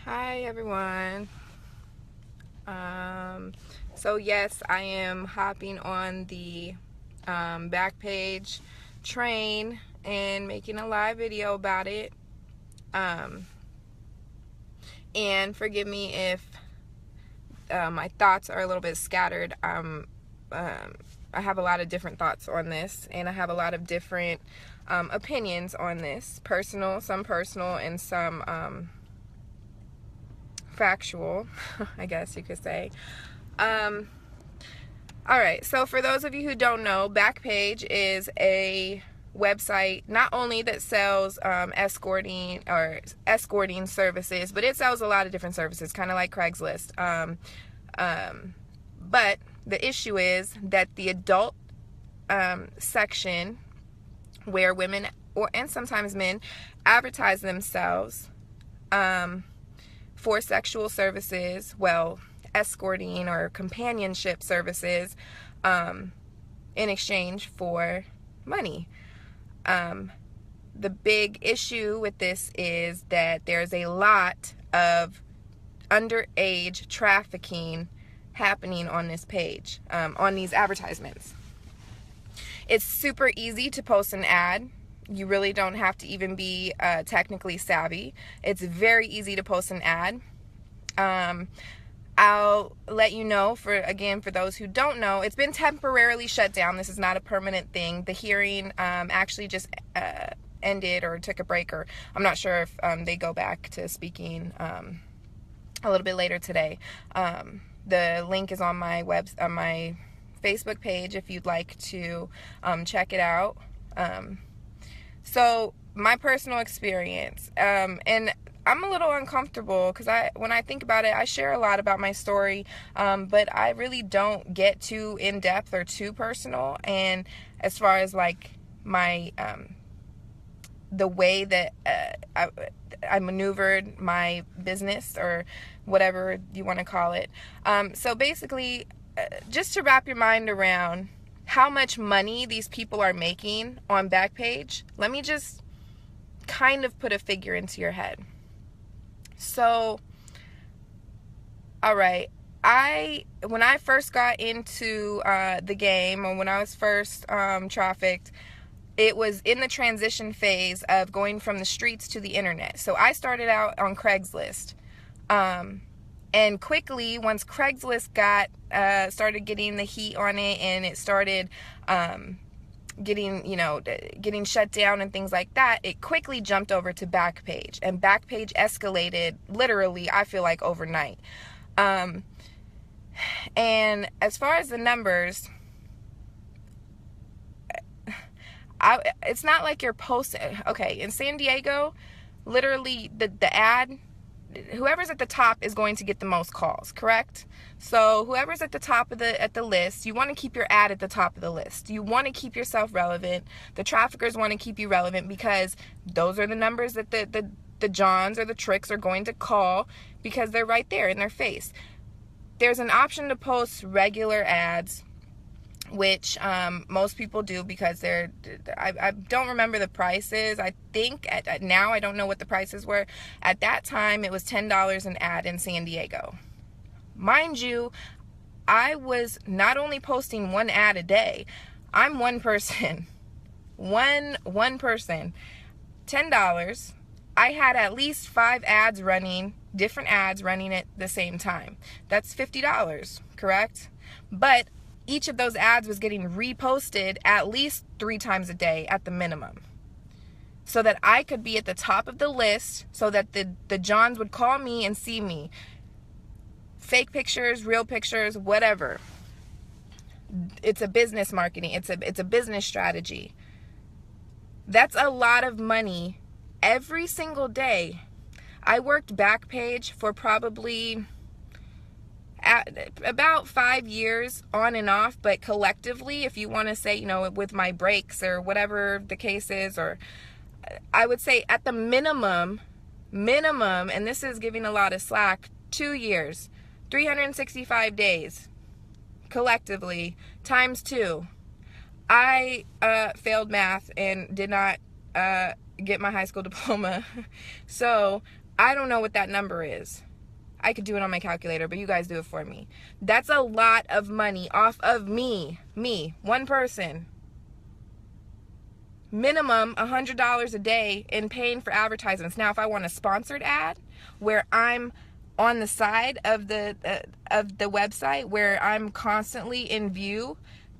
Hi everyone. So yes, I am hopping on the Backpage train and making a live video about it. And forgive me if my thoughts are a little bit scattered. I have a lot of different thoughts on this, and I have a lot of different opinions on this. Some personal, and some factual, I guess you could say. Alright, so for those of you who don't know, Backpage is a website not only that sells escorting services, but it sells a lot of different services, kind of like Craigslist. But the issue is that the adult section, where women and sometimes men advertise themselves for sexual services, escorting or companionship services, in exchange for money. The big issue with this is that there's a lot of underage trafficking happening on this page, on these advertisements. It's super easy to post an ad. You really don't have to even be technically savvy. It's very easy to post an ad. I'll let you know, for those who don't know, it's been temporarily shut down. This is not a permanent thing. The hearing actually just ended or took a break, or I'm not sure if they go back to speaking a little bit later today. The link is on my Facebook page if you'd like to check it out. So my personal experience, and I'm a little uncomfortable because when I think about it, I share a lot about my story, but I really don't get too in depth or too personal. And as far as like my the way that I maneuvered my business, or whatever you want to call it. So basically, just to wrap your mind around how much money these people are making on Backpage, let me just kind of put a figure into your head. So, all right, when I first got into the game, or when I was first trafficked, it was in the transition phase of going from the streets to the internet. So I started out on Craigslist. And quickly, once Craigslist started getting the heat on it, and it started getting shut down and things like that, it quickly jumped over to Backpage, and Backpage escalated literally, I feel like, overnight. And as far as the numbers, it's not like you're posting. Okay, in San Diego, literally the ad, whoever's at the top is going to get the most calls, correct? So whoever's at the top of the list, you want to keep your ad at the top of the list. You want to keep yourself relevant. The traffickers want to keep you relevant because those are the numbers that the Johns or the tricks are going to call, because they're right there in their face. There's an option to post regular ads, which most people do because I don't remember the prices. I think now I don't know what the prices were. At that time, it was $10 an ad in San Diego. Mind you, I was not only posting one ad a day. I'm one person. One person. $10. I had at least 5 ads running, different ads running at the same time. That's $50, correct? But each of those ads was getting reposted at least 3 times a day at the minimum, so that I could be at the top of the list, so that the Johns would call me and see me. Fake pictures, real pictures, whatever. It's a business marketing. It's a business strategy. That's a lot of money every single day. I worked Backpage for probably about 5 years on and off, but collectively, if you want to say, with my breaks or whatever the case is, or I would say at the minimum, and this is giving a lot of slack, 2 years, 365 days collectively times 2. I failed math and did not get my high school diploma. So I don't know what that number is. I could do it on my calculator, but you guys do it for me. That's a lot of money off of me, one person. Minimum $100 a day in paying for advertisements. Now, if I want a sponsored ad where I'm on the side of the website where I'm constantly in view,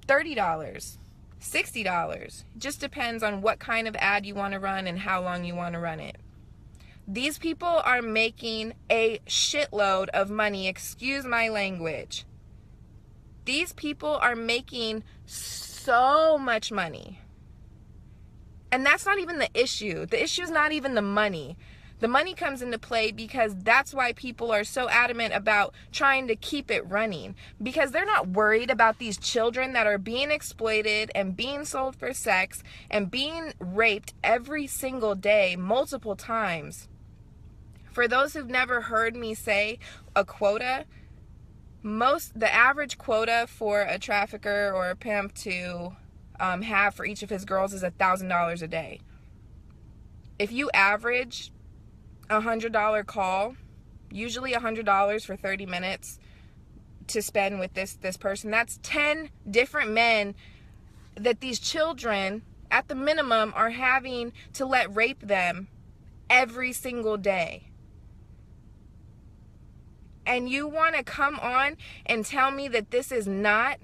$30, $60. Just depends on what kind of ad you want to run and how long you want to run it. These people are making a shitload of money. Excuse my language. These people are making so much money. And that's not even the issue. The issue is not even the money. The money comes into play because that's why people are so adamant about trying to keep it running. Because they're not worried about these children that are being exploited and being sold for sex and being raped every single day, multiple times. For those who've never heard me say a quota, the average quota for a trafficker or a pimp to have for each of his girls is $1,000 a day. If you average $100 call, usually $100 for 30 minutes to spend with this person, that's 10 different men that these children at the minimum are having to let rape them every single day. And you want to come on and tell me that this is not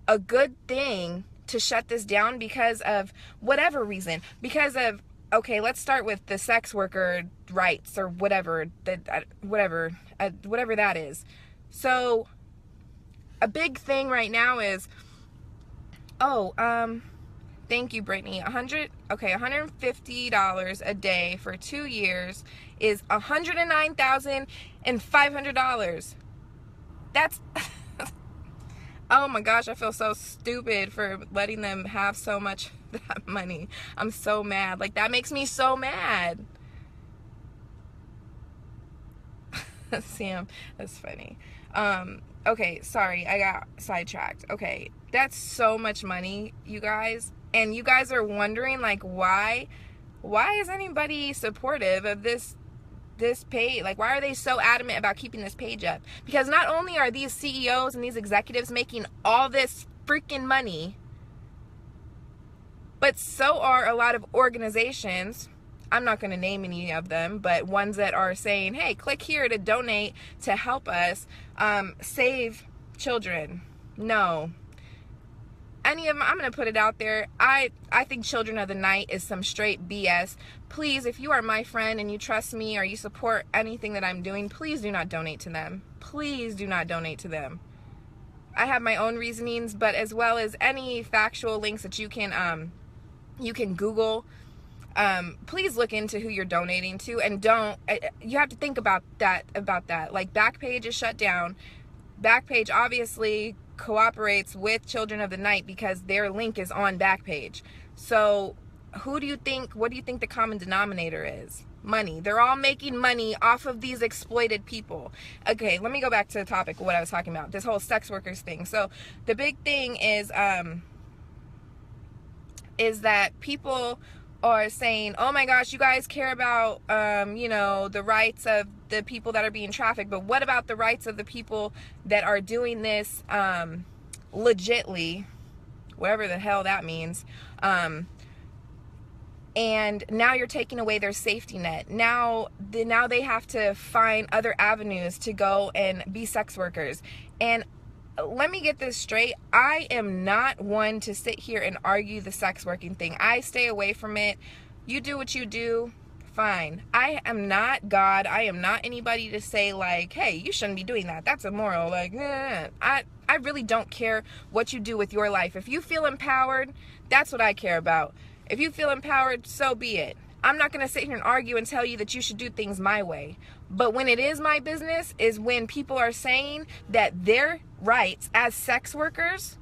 a good thing to shut this down because of whatever reason? Because of, okay, let's start with the sex worker rights or whatever that is. So a big thing right now is, thank you, Brittany. $150 a day for 2 years is $109,500. That's oh my gosh, I feel so stupid for letting them have so much of that money. I'm so mad. Like, that makes me so mad. Sam, that's funny. Okay, sorry, I got sidetracked. Okay, that's so much money, you guys. And you guys are wondering, like, why is anybody supportive of this page? Like, why are they so adamant about keeping this page up? Because not only are these CEOs and these executives making all this freaking money, but so are a lot of organizations. I'm not going to name any of them, but ones that are saying, hey, click here to donate to help us save children. No. Any of them, I'm going to put it out there. I think Children of the Night is some straight BS. Please, if you are my friend and you trust me or you support anything that I'm doing, please do not donate to them. Please do not donate to them. I have my own reasonings, but as well as any factual links that you can Google. Please look into who you're donating to, and don't. You have to think about that. Like, Backpage is shut down. Backpage obviously cooperates with Children of the Night because their link is on Backpage. So what do you think the common denominator is? Money. They're all making money off of these exploited people. Okay, let me go back to the topic of what I was talking about, this whole sex workers thing. So the big thing is that people are saying, oh my gosh, you guys care about the rights of the people that are being trafficked, but what about the rights of the people that are doing this legitly, whatever the hell that means, and now you're taking away their safety net. Now they have to find other avenues to go and be sex workers. And let me get this straight. I am not one to sit here and argue the sex working thing. I stay away from it. You do what you do, fine. I am not God. I am not anybody to say, like, hey, you shouldn't be doing that. That's immoral. Like, I really don't care what you do with your life. If you feel empowered, that's what I care about. If you feel empowered, so be it. I'm not going to sit here and argue and tell you that you should do things my way. But when it is my business is when people are saying that their rights as sex workers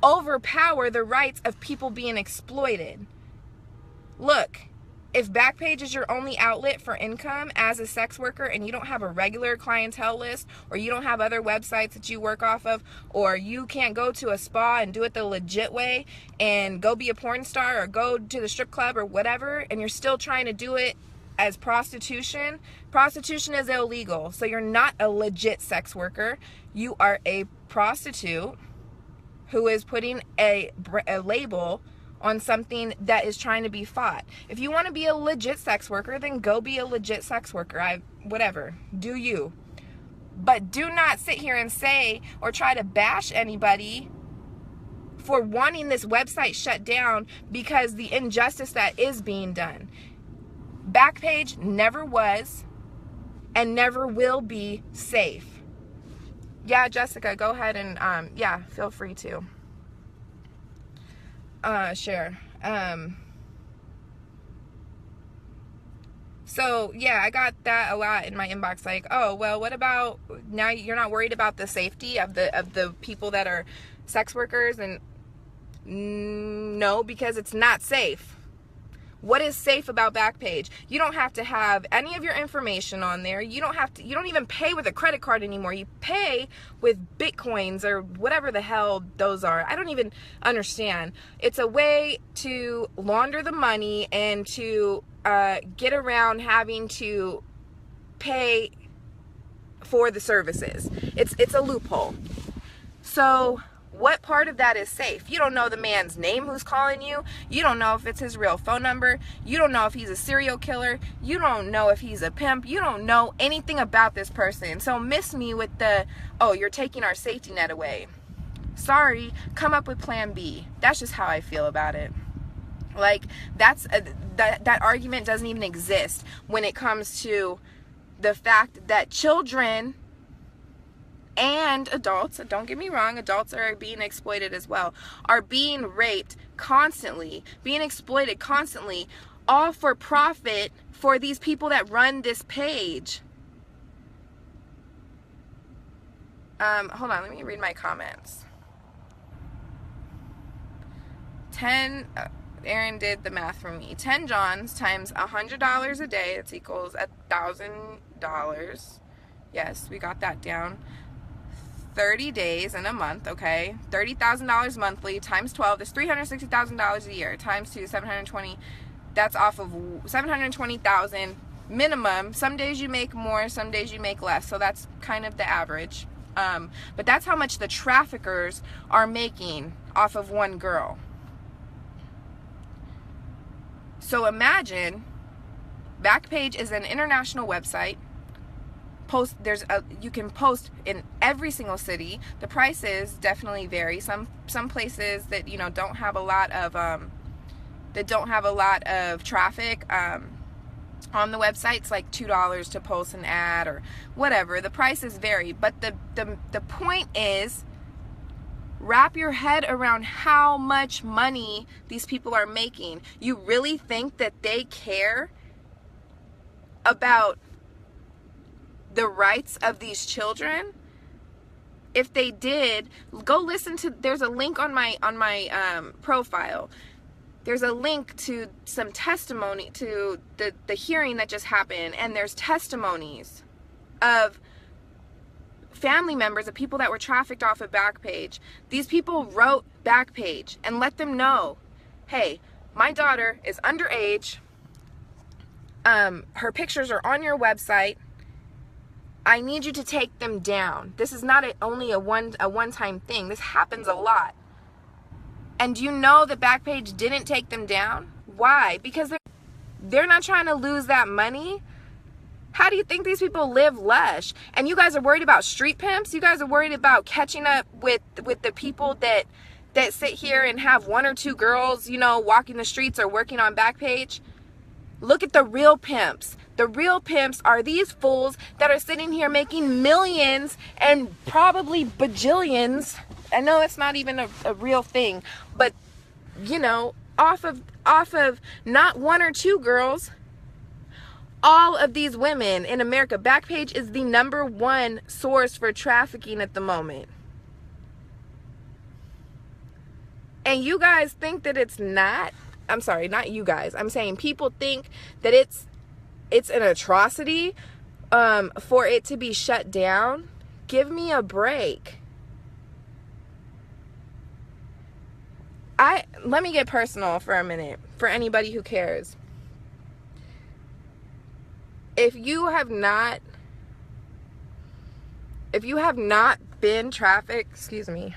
overpower the rights of people being exploited. Look, if Backpage is your only outlet for income as a sex worker and you don't have a regular clientele list, or you don't have other websites that you work off of, or you can't go to a spa and do it the legit way and go be a porn star or go to the strip club or whatever, and you're still trying to do it as prostitution. Prostitution is illegal. So you're not a legit sex worker. You are a prostitute who is putting a label on something that is trying to be fought. If you want to be a legit sex worker, then go be a legit sex worker. Whatever. Do you. But do not sit here and say or try to bash anybody for wanting this website shut down because the injustice that is being done. Backpage never was and never will be safe. Yeah, Jessica, go ahead and yeah, feel free to share. So yeah, I got that a lot in my inbox, like, oh well, what about now you're not worried about the safety of the people that are sex workers? And no, because it's not safe. What is safe about Backpage? You don't have to have any of your information on there. You don't even pay with a credit card anymore. You pay with Bitcoins or whatever the hell those are. I don't even understand. It's a way to launder the money and to get around having to pay for the services. It's a loophole. So what part of that is safe? You don't know the man's name who's calling you. You don't know if it's his real phone number. You don't know if he's a serial killer. You don't know if he's a pimp. You don't know anything about this person. So miss me with the, oh, you're taking our safety net away. Sorry, come up with plan B. That's just how I feel about it. Like, that argument doesn't even exist when it comes to the fact that children and adults, don't get me wrong, adults are being exploited as well, are being raped constantly, being exploited constantly, all for profit for these people that run this page. Hold on, let me read my comments. Aaron did the math for me. 10 Johns times $100 a day, it's equals $1,000. Yes, we got that down. 30 days in a month, okay? $30,000 monthly times 12 is $360,000 a year times 2, 720. That's off of 720,000 minimum. Some days you make more, some days you make less. So that's kind of the average. But that's how much the traffickers are making off of one girl. So imagine, Backpage is an international website. You can post in every single city. The prices definitely vary. Some places that don't have a lot of traffic on the websites, like $2 to post an ad or whatever. The prices vary, but the point is, wrap your head around how much money these people are making. You really think that they care about the rights of these children? If they did, go listen to, there's a link on my profile. There's a link to some testimony to the hearing that just happened, and there's testimonies of family members of people that were trafficked off of Backpage. These people wrote Backpage and let them know, hey, my daughter is underage. Her pictures are on your website. I need you to take them down. This is not only a one-time thing. This happens a lot. And you know that Backpage didn't take them down? Why? Because they're not trying to lose that money. How do you think these people live lush? And you guys are worried about street pimps? You guys are worried about catching up with the people that sit here and have one or two girls, walking the streets or working on Backpage? Look at the real pimps. The real pimps are these fools that are sitting here making millions and probably bajillions. I know it's not even a real thing, but off of not one or two girls, all of these women in America. Backpage is the #1 source for trafficking at the moment. And you guys think that it's not? I'm sorry, not you guys. I'm saying people think that it's an atrocity for it to be shut down. Give me a break. Let me get personal for a minute, for anybody who cares. if you have not been trafficked, excuse me.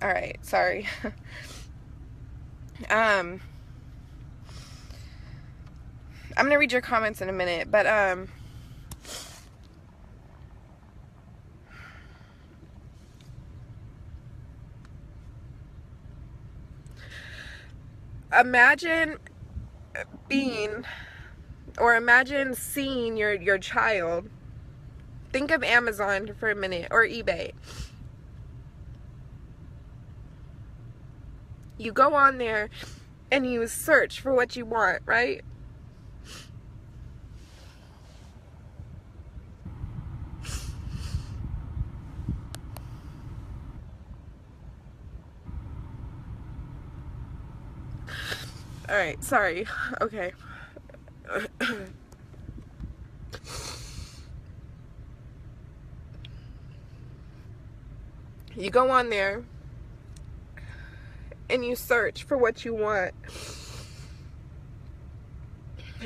All right, sorry. I'm gonna read your comments in a minute, but imagine seeing your child. Think of Amazon for a minute, or eBay. You go on there and you search for what you want, right? All right, sorry. Okay. You go on there and you search for what you want.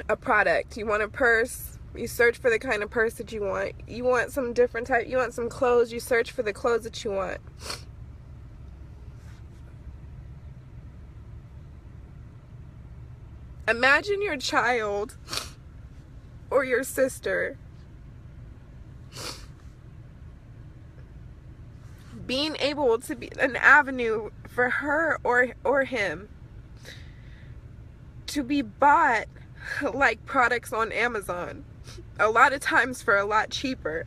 A product. You want a purse. You search for the kind of purse that you want. You want some different type. You want some clothes. You search for the clothes that you want. Imagine your child or your sister being able to be an avenue for her or him to be bought like products on Amazon, a lot of times for a lot cheaper.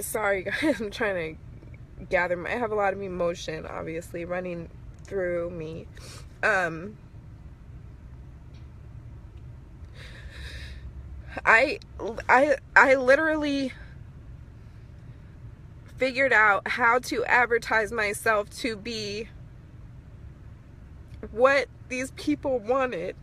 Sorry guys, I'm trying to gather I have a lot of emotion obviously running through me. I literally figured out how to advertise myself to be what these people wanted.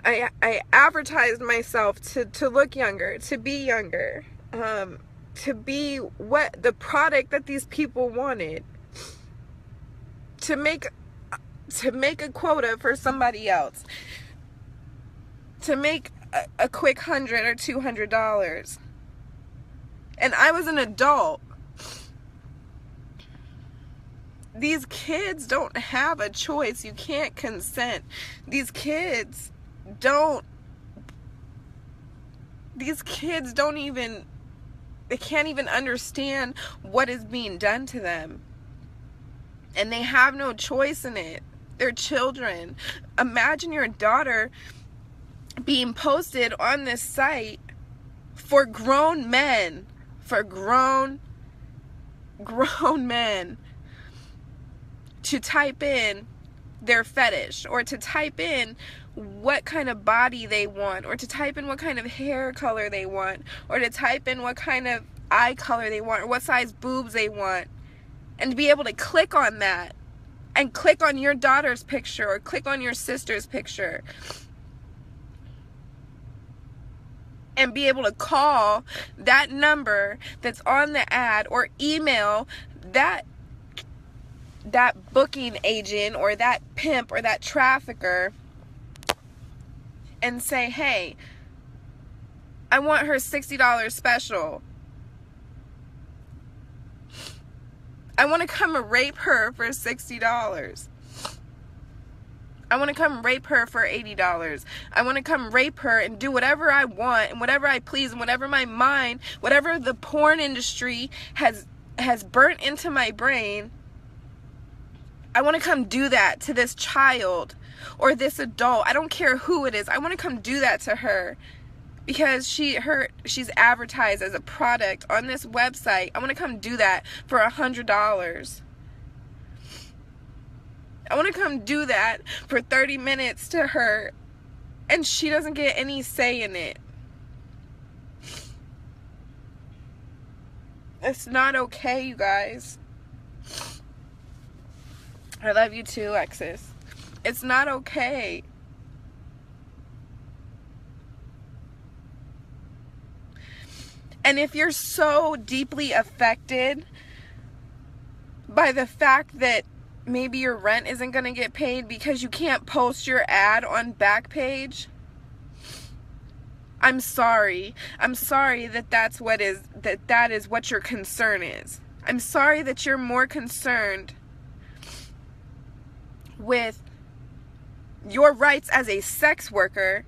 I advertised myself to look younger, to be younger, to be what the product that these people wanted, to make a quota for somebody else, to make a quick $100 or $200. And I was an adult. These kids don't have a choice. You can't consent. These kids don't even, they can't even understand what is being done to them. And they have no choice in it. They're children. Imagine your daughter being posted on this site for grown men, grown men, to type in their fetish, or to type in what kind of body they want, or to type in what kind of hair color they want, or to type in what kind of eye color they want, or what size boobs they want, and to be able to click on that, and click on your daughter's picture, or click on your sister's picture, and be able to call that number that's on the ad, or email that booking agent, or that pimp, or that trafficker, and say, hey, I want her $60 special. I want to come and rape her for $60. I want to come rape her for $80. I want to come rape her and do whatever I want and whatever I please and whatever my mind, whatever the porn industry has burnt into my brain. I want to come do that to this child or this adult. I don't care who it is. I want to come do that to her because she's advertised as a product on this website. I want to come do that for $100. I want to come do that for 30 minutes to her, and she doesn't get any say in it. It's not okay, you guys. I love you too, Alexis. It's not okay. And if you're so deeply affected by the fact that maybe your rent isn't going to get paid because you can't post your ad on Backpage, I'm sorry. I'm sorry that that is what your concern is. I'm sorry that you're more concerned with your rights as a sex worker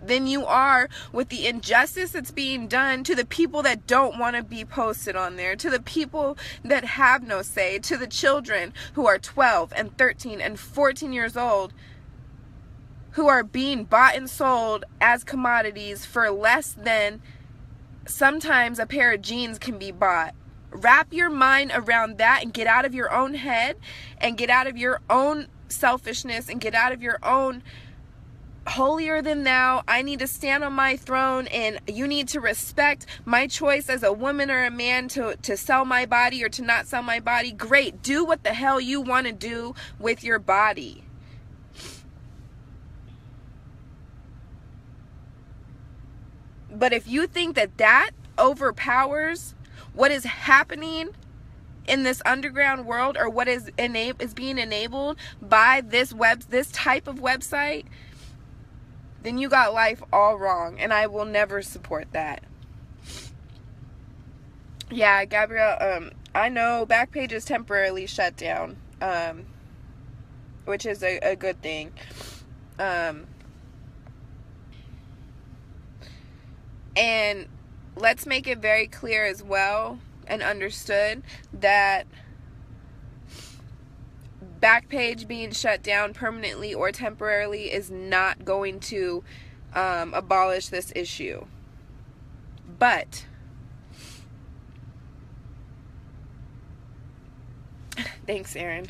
than you are with the injustice that's being done to the people that don't want to be posted on there, to the people that have no say, to the children who are 12 and 13 and 14 years old who are being bought and sold as commodities for less than sometimes a pair of jeans can be bought. Wrap your mind around that and get out of your own head and get out of your own selfishness and get out of your own holier than thou. I need to stand on my throne and you need to respect my choice as a woman or a man to sell my body or to not sell my body. Great. Do what the hell you want to do with your body. But if you think that that overpowers what is happening in this underground world or what is being enabled by this type of website, then you got life all wrong, and I will never support that. Yeah, Gabrielle, I know Backpage is temporarily shut down, which is a good thing. And let's make it very clear as well and understood that Backpage being shut down permanently or temporarily is not going to abolish this issue. But thanks, Aaron.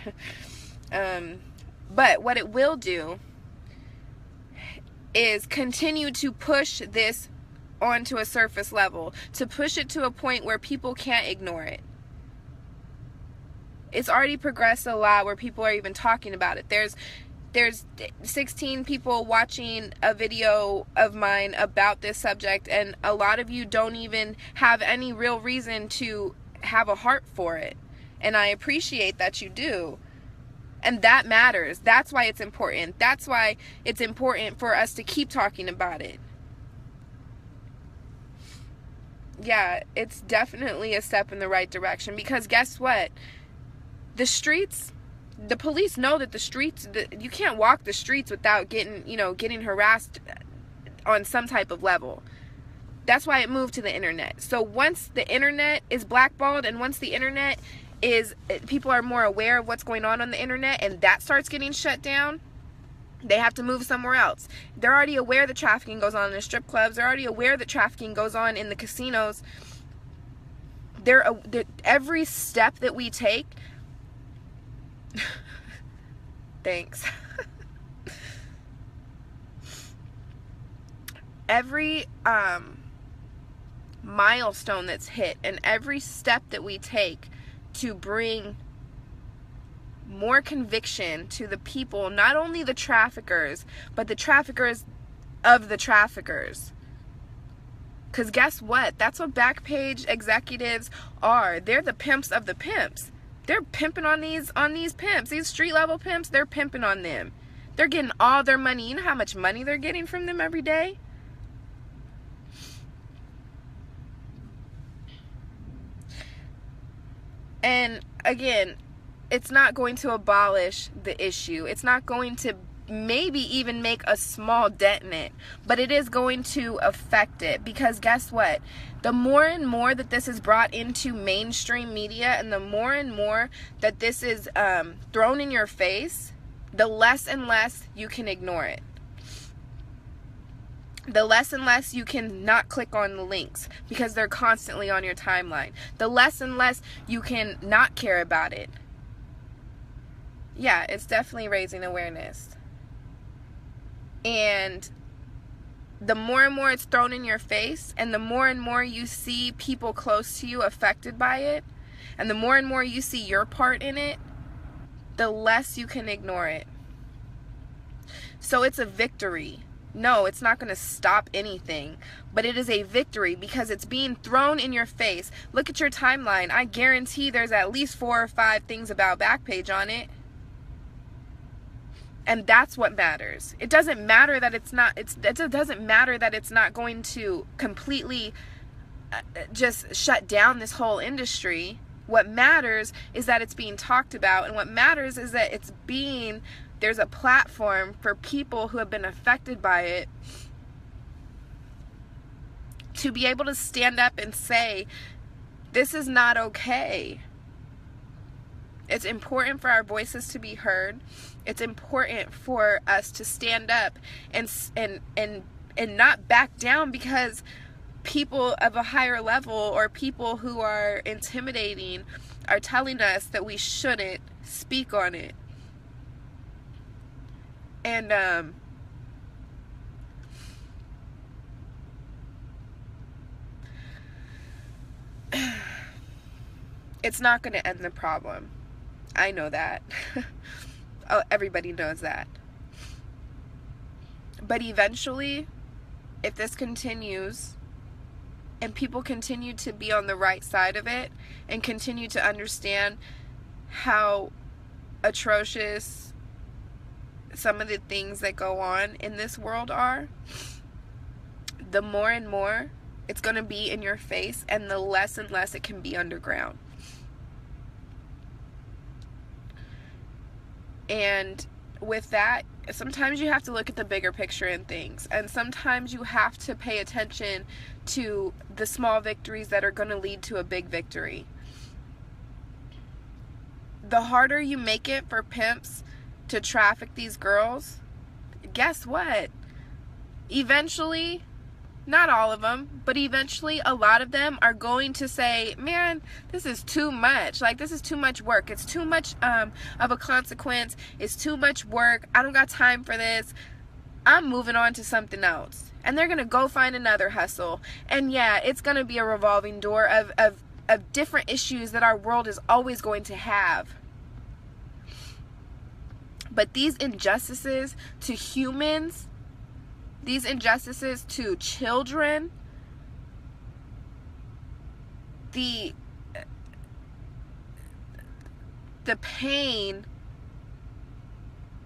But what it will do is continue to push this onto a surface level, to push it to a point where people can't ignore it. It's already progressed a lot where people are even talking about it. There's 16 people watching a video of mine about this subject, and a lot of you don't even have any real reason to have a heart for it. And I appreciate that you do. And that matters. That's why it's important. That's why it's important for us to keep talking about it. Yeah, it's definitely a step in the right direction, because guess what? The streets, the police know that the streets, you can't walk the streets without getting harassed on some type of level. That's why it moved to the internet. So once the internet is blackballed and once the internet is, people are more aware of what's going on the internet, and that starts getting shut down, they have to move somewhere else. They're already aware that trafficking goes on in the strip clubs. They're already aware that trafficking goes on in the casinos. Every step that we take, thanks. Every milestone that's hit and every step that we take to bring more conviction to the people, not only the traffickers, but the traffickers of the traffickers. Because guess what? That's what Backpage executives are. They're the pimps of the pimps. They're pimping on these pimps. These street level pimps, they're pimping on them. They're getting all their money. You know how much money they're getting from them every day? And again, it's not going to abolish the issue. It's not going to maybe even make a small dent in it, but it is going to affect it, because guess what? The more and more that this is brought into mainstream media, and the more and more that this is thrown in your face, the less and less you can ignore it. The less and less you can not click on the links because they're constantly on your timeline. The less and less you can not care about it. Yeah, it's definitely raising awareness. And the more and more it's thrown in your face, and the more and more you see people close to you affected by it, and the more and more you see your part in it, the less you can ignore it. So it's a victory. No, it's not going to stop anything, but it is a victory because it's being thrown in your face. Look at your timeline. I guarantee there's at least 4 or 5 things about Backpage on it. And that's what matters. It doesn't matter that it doesn't matter that it's not going to completely just shut down this whole industry. What matters is that it's being talked about, and what matters is that there's a platform for people who have been affected by it to be able to stand up and say, this is not okay. It's important for our voices to be heard. It's important for us to stand up and not back down because people of a higher level or people who are intimidating are telling us that we shouldn't speak on it. And it's not going to end the problem. I know that. Oh, everybody knows that. But eventually, if this continues and people continue to be on the right side of it and continue to understand how atrocious some of the things that go on in this world are, the more and more it's going to be in your face, and the less and less it can be underground. And with that, sometimes you have to look at the bigger picture in things, and sometimes you have to pay attention to the small victories that are going to lead to a big victory. The harder you make it for pimps to traffic these girls, guess what? Eventually, not all of them, but eventually a lot of them are going to say, man, this is too much. Like, this is too much work. It's too much of a consequence. It's too much work. I don't got time for this. I'm moving on to something else. And they're going to go find another hustle. And yeah, it's going to be a revolving door of different issues that our world is always going to have. But these injustices to humans, these injustices to children, the pain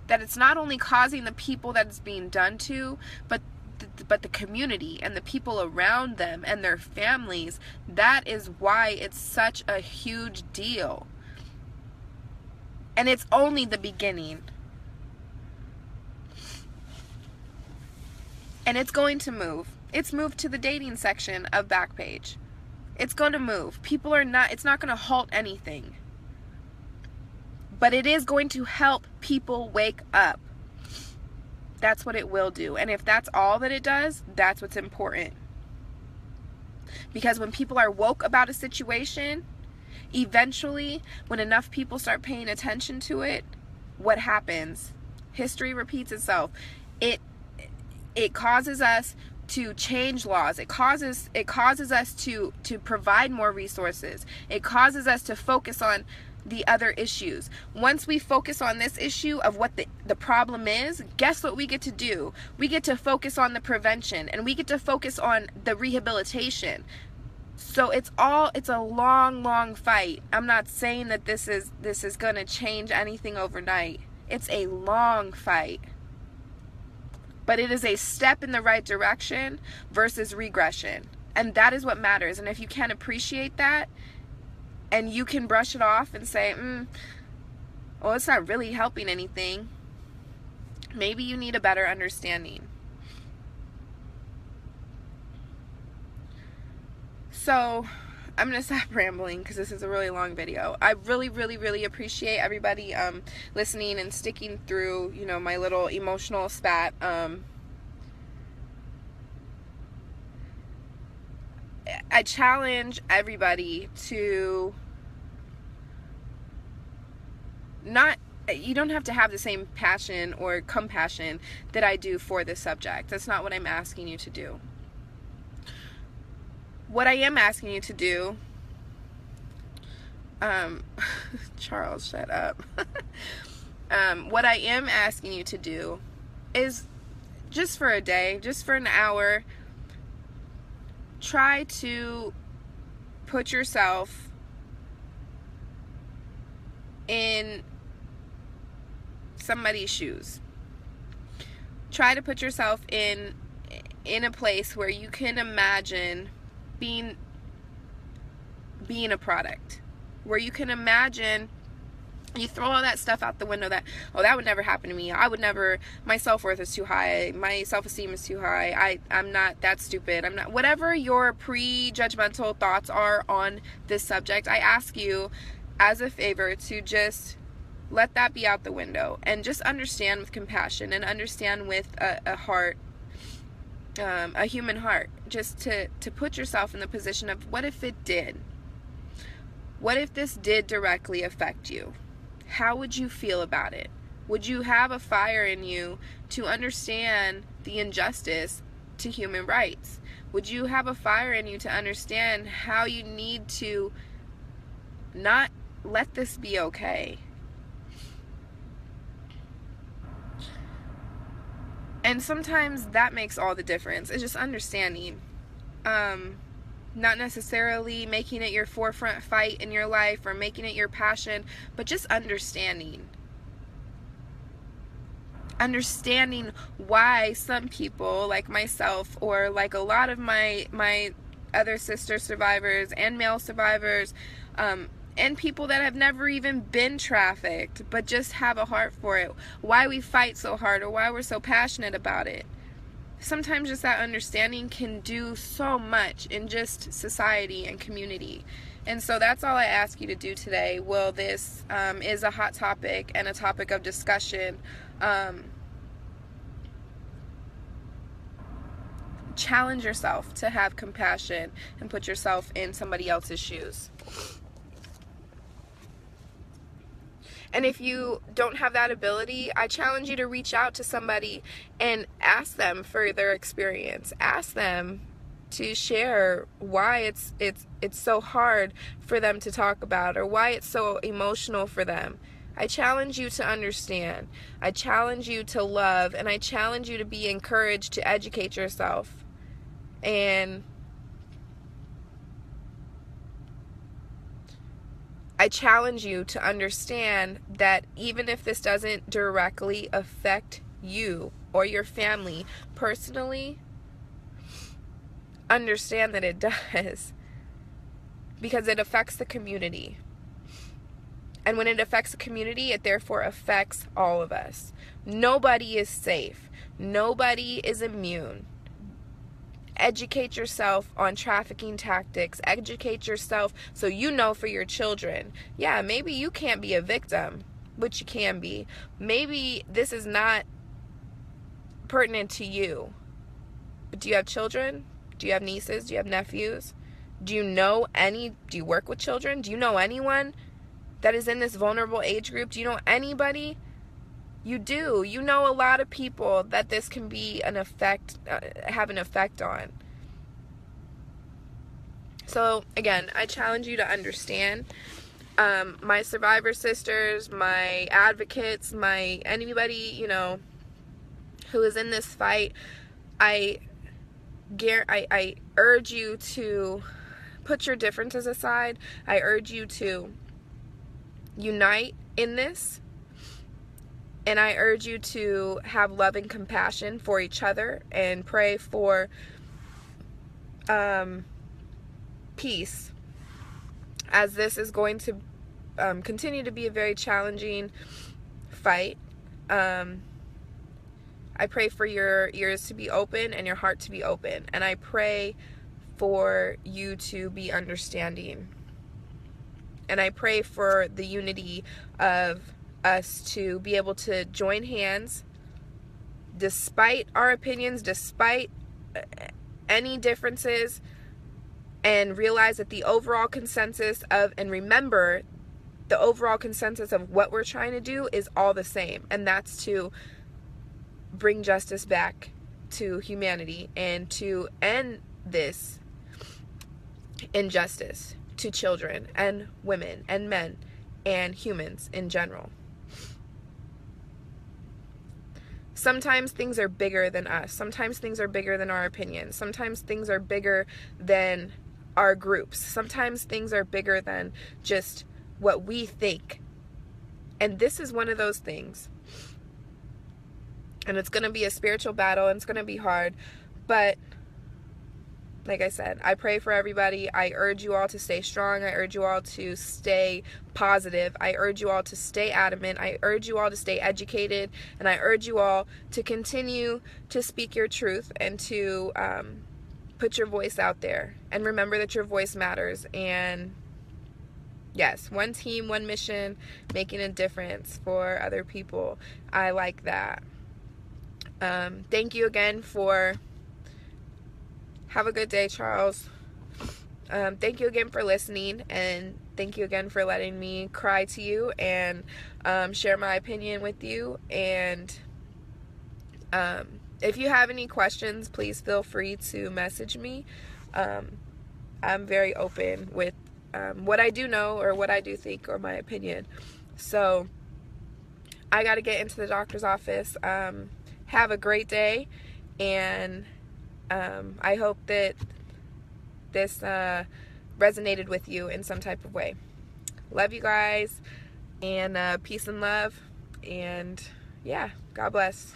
that it's not only causing the people that it's being done to, but the community and the people around them and their families, that is why it's such a huge deal. And it's only the beginning. And it's going to move. It's moved to the dating section of Backpage. It's going to move. It's not going to halt anything. But it is going to help people wake up. That's what it will do. And if that's all that it does, that's what's important. Because when people are woke about a situation, eventually, when enough people start paying attention to it, what happens? History repeats itself. It causes us to change laws. It causes us to provide more resources. It causes us to focus on the other issues. Once we focus on this issue of what the problem is, guess what we get to do? We get to focus on the prevention, and we get to focus on the rehabilitation. So it's a long fight. I'm not saying that this is going to change anything overnight. It's a long fight. But it is a step in the right direction versus regression. And that is what matters. And if you can't appreciate that, and you can brush it off and say, well, it's not really helping anything, maybe you need a better understanding. So I'm going to stop rambling because this is a really long video. I really appreciate everybody listening and sticking through, my little emotional spat. I challenge everybody to not you don't have to have the same passion or compassion that I do for this subject. That's not what I'm asking you to do. What I am asking you to do, Charles, shut up. What I am asking you to do is, just for a day, just for an hour, try to put yourself in somebody's shoes. Try to put yourself in a place where you can imagine being a product, where you can imagine, you throw all that stuff out the window that, oh, that would never happen to me. I would never, my self-worth is too high. My self-esteem is too high. I'm not that stupid. I'm not, whatever your pre-judgmental thoughts are on this subject, I ask you as a favor to just let that be out the window and just understand with compassion and understand with a heart, a human heart, just to put yourself in the position of, what if it did? What if this did directly affect you? How would you feel about it? Would you have a fire in you to understand the injustice to human rights? Would you have a fire in you to understand how you need to not let this be okay? And sometimes that makes all the difference. It's just understanding. Not necessarily making it your forefront fight in your life or making it your passion, but just understanding. Understanding why some people, like myself, or like a lot of my other sister survivors and male survivors, and people that have never even been trafficked, but just have a heart for it, why we fight so hard or why we're so passionate about it. Sometimes just that understanding can do so much in just society and community. And so that's all I ask you to do today. Well, this is a hot topic and a topic of discussion. Challenge yourself to have compassion and put yourself in somebody else's shoes. And if you don't have that ability, I challenge you to reach out to somebody and ask them for their experience. Ask them to share why it's so hard for them to talk about, or why it's so emotional for them. I challenge you to understand. I challenge you to love, and I challenge you to be encouraged to educate yourself. And I challenge you to understand that even if this doesn't directly affect you or your family personally, understand that it does, because it affects the community. And when it affects the community, it therefore affects all of us. Nobody is safe. Nobody is immune. Educate yourself on trafficking tactics. Educate yourself so you know for your children. Yeah, maybe you can't be a victim, which you can be. Maybe this is not pertinent to you. But do you have children? Do you have nieces? Do you have nephews? Do you work with children? Do you know anyone that is in this vulnerable age group? Do you know anybody? You do. You know a lot of people that this can be have an effect on. So again, I challenge you to understand. My survivor sisters, my advocates, anybody, who is in this fight, I urge you to put your differences aside. I urge you to unite in this. And I urge you to have love and compassion for each other and pray for peace, as this is going to continue to be a very challenging fight. I pray for your ears to be open and your heart to be open. And I pray for you to be understanding. And I pray for the unity of us to be able to join hands despite our opinions, despite any differences, and realize that the overall consensus of, and remember the overall consensus of what we're trying to do is all the same, and that's to bring justice back to humanity and to end this injustice to children and women and men and humans in general. Sometimes things are bigger than us. Sometimes things are bigger than our opinions. Sometimes things are bigger than our groups. Sometimes things are bigger than just what we think. And this is one of those things. And it's going to be a spiritual battle, and it's going to be hard. But like I said, I pray for everybody. I urge you all to stay strong. I urge you all to stay positive. I urge you all to stay adamant. I urge you all to stay educated. And I urge you all to continue to speak your truth and to put your voice out there. And remember that your voice matters. And yes, one team, one mission, making a difference for other people. I like that. Thank you again for... Have a good day, Charles. Thank you again for listening, and thank you again for letting me cry to you and share my opinion with you. And if you have any questions, please feel free to message me. I'm very open with what I do know or what I do think or my opinion. So I got to get into the doctor's office. Have a great day, and I hope that this resonated with you in some type of way. Love you guys, and peace and love, and yeah, God bless.